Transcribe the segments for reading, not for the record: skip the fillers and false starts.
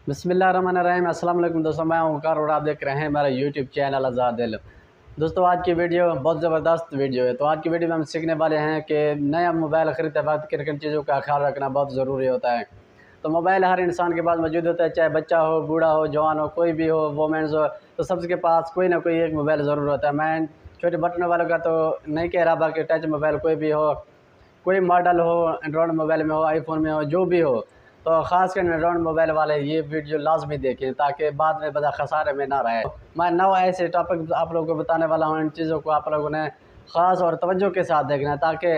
बिस्मिल्लाहिर्रहमानिर्रहीम। अस्सलाम वालेकुम दोस्तों, मैं ओंकार और आप देख रहे हैं मेरा यूट्यूब चैनल आज़ाद इल्म। दोस्तों, आज की वीडियो बहुत ज़बरदस्त वीडियो है। तो आज की वीडियो में हम सीखने वाले हैं कि नया मोबाइल ख़रीदते वक्त किन किन चीज़ों का ख्याल रखना बहुत ज़रूरी होता है। तो मोबाइल हर इंसान के पास मौजूद होता है, चाहे बच्चा हो, बूढ़ा हो, जवान हो, कोई भी हो, वोमेंस हो, तो सबके पास कोई ना कोई एक मोबाइल ज़रूर होता है। मैं छोटे बटन वालों का तो नहीं कह रहा, बाकी टच मोबाइल कोई भी हो, कोई मॉडल हो, एंड्रॉयड मोबाइल में हो, आईफोन में हो, जो भी हो, तो ख़ासकर एंड्रॉयड मोबाइल वाले ये वीडियो लाजमी देखें ताकि बाद में बड़ा खसारे में ना रहे। मैं नवा ऐसे टॉपिक आप लोगों को बताने वाला हूँ। इन चीज़ों को आप लोगों ने ख़ास और तवज्जो के साथ देखना है ताकि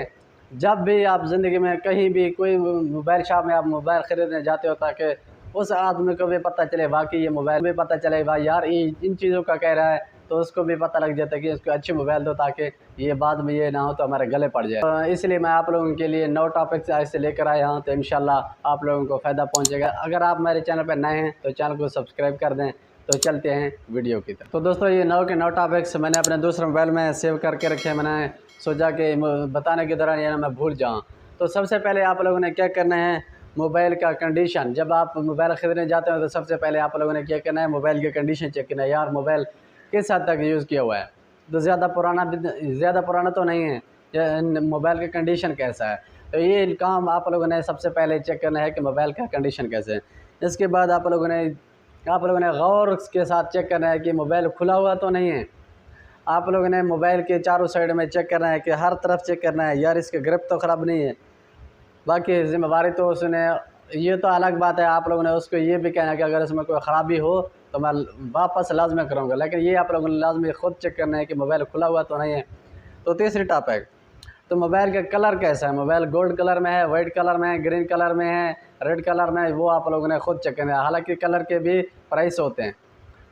जब भी आप ज़िंदगी में कहीं भी कोई मोबाइल शॉप में आप मोबाइल ख़रीदने जाते हो, ताकि उस आदमी को भी पता चले, बाकी ये मोबाइल भी पता चले भाई यार ये इन चीज़ों का कह रहा है, तो उसको भी पता लग जाता है कि इसको अच्छी मोबाइल दो ताकि ये बाद में ये ना हो तो हमारे गले पड़ जाए। तो इसलिए मैं आप लोगों के लिए 9 टॉपिक्स ऐसे लेकर आया हूँ, तो इंशाल्लाह आप लोगों को फ़ायदा पहुँचेगा। अगर आप मेरे चैनल पर नए हैं तो चैनल को सब्सक्राइब कर दें। तो चलते हैं वीडियो की तरफ। तो दोस्तों, ये 9 के 9 टॉपिक्स मैंने अपने दूसरे मोबाइल में सेव करके रखे हैं। मैंने सोचा कि बताने के दौरान ये ना मैं भूल जाऊँ। तो सबसे पहले आप लोगों ने क्या करना है, मोबाइल का कंडीशन। जब आप मोबाइल ख़रीदने जाते हो तो सबसे पहले आप लोगों ने क्या करना है, मोबाइल की कंडीशन चेक करना है। यार मोबाइल किस हद तक यूज़ किया हुआ है, तो ज़्यादा पुराना तो नहीं है, या मोबाइल की कंडीशन कैसा है। तो ये काम आप लोगों ने सबसे पहले चेक करना है कि मोबाइल का कंडीशन कैसे है। इसके बाद आप लोगों ने गौर के साथ चेक करना है कि मोबाइल खुला हुआ तो नहीं है। आप लोगों ने मोबाइल के चारों साइड में चेक करना है कि हर तरफ चेक करना है, यार इसके ग्रिप तो ख़राब नहीं है। बाकी ज़िम्मेवारी तो उसने, ये तो अलग बात है, आप लोगों ने उसको ये भी कहना है कि अगर इसमें कोई ख़राबी हो तो मैं वापस लाजमी करूँगा, लेकिन ये आप लोगों ने लाजमी ख़ुद चेक करना है कि मोबाइल खुला हुआ तो नहीं है। तो तीसरी टॉपिक, तो मोबाइल का कलर कैसा है, मोबाइल गोल्ड कलर में है, वाइट कलर में है, ग्रीन कलर में है, रेड कलर में है, वो आप लोगों ने ख़ुद चेक करना है। हालांकि कलर के भी प्राइस होते हैं,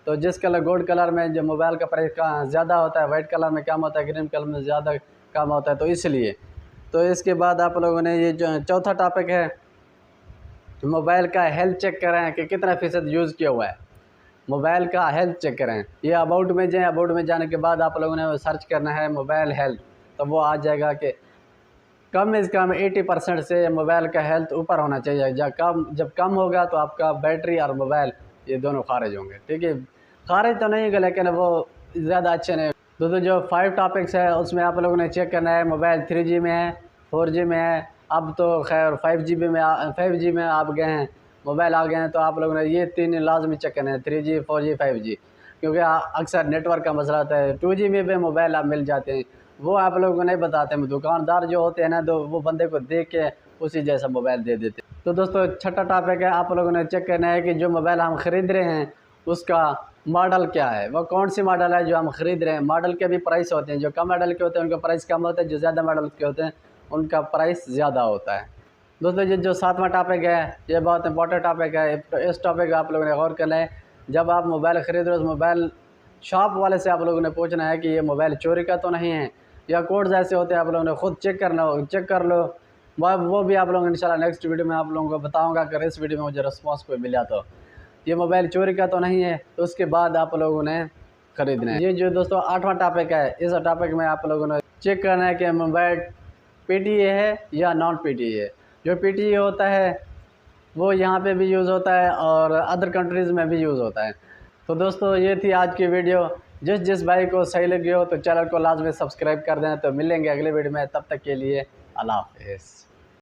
तो जिस कलर गोल्ड कलर में जो मोबाइल का प्राइस का ज़्यादा होता है, वाइट कलर में कम होता है, ग्रीन कलर में ज़्यादा कम होता है, तो इसलिए। तो इसके बाद आप लोगों ने ये जो चौथा टॉपिक है, मोबाइल का हेल्थ चेक करें कि कितना फ़ीसद यूज़ किया हुआ है। मोबाइल का हेल्थ चेक करें, ये अबाउट में जाएँ, अबाउट में जाने के बाद आप लोगों ने सर्च करना है मोबाइल हेल्थ, तो वो आ जाएगा कि कम से कम 80% से मोबाइल का हेल्थ ऊपर होना चाहिए। जब कम होगा तो आपका बैटरी और मोबाइल ये दोनों खारिज होंगे। ठीक है, खारिज तो नहीं होगा लेकिन वो ज़्यादा अच्छे नहीं। दोस्तों, जो 5 टॉपिक्स है उसमें आप लोगों ने चेक करना है मोबाइल 3G में है, 4G में है, अब तो खैर 5G में आप गए हैं, मोबाइल आ गए हैं, तो आप लोगों ने ये 3 लाजमी चेक करना है, 3G 4G 5G, क्योंकि अक्सर नेटवर्क का मसला होता है। 2G में भी मोबाइल आप मिल जाते हैं, वो आप लोगों को नहीं बताते हैं। दुकानदार जो होते हैं ना, तो वो बंदे को देख के उसी जैसा मोबाइल दे देते हैं। तो दोस्तों, छठा टॉपिक है, आप लोगों ने चेक करना है कि जो मोबाइल हम ख़रीद रहे हैं उसका मॉडल क्या है, वो कौन सी मॉडल है जो हम ख़रीद रहे हैं। मॉडल के भी प्राइस होते हैं, जो कम मॉडल के होते हैं उनका प्राइस कम होता है, जो ज़्यादा मॉडल के होते हैं उनका प्राइस ज़्यादा होता है। दोस्तों, ये जो 7वां टॉपिक है ये बहुत इंपॉर्टेंट टॉपिक है। तो इस टॉपिक का आप लोगों ने गौर करना है। जब आप मोबाइल ख़रीद रहे हो, उस मोबाइल शॉप वाले से आप लोगों ने पूछना है कि ये मोबाइल चोरी का तो नहीं है, या कोड्स ऐसे होते हैं, आप लोगों ने ख़ुद चेक कर लो। वो भी आप लोग इंशाल्लाह नेक्स्ट वीडियो में आप लोगों को बताऊंगा। अगर इस वीडियो में मुझे रिस्पॉन्स कोई मिला तो ये मोबाइल चोरी का तो नहीं है, तो उसके बाद आप लोगों ने ख़रीदना है। ये जो दोस्तों 8वां टॉपिक है, इस टॉपिक में आप लोगों ने चेक करना है कि मोबाइल PTA है या नॉन PTA है। जो PTA होता है वो यहाँ पे भी यूज़ होता है और अदर कंट्रीज़ में भी यूज़ होता है। तो दोस्तों, ये थी आज की वीडियो। जिस भाई को सही लगी हो तो चैनल को लाजमी सब्सक्राइब कर दें। तो मिलेंगे अगले वीडियो में, तब तक के लिए अल्लाह हाफ़िज़।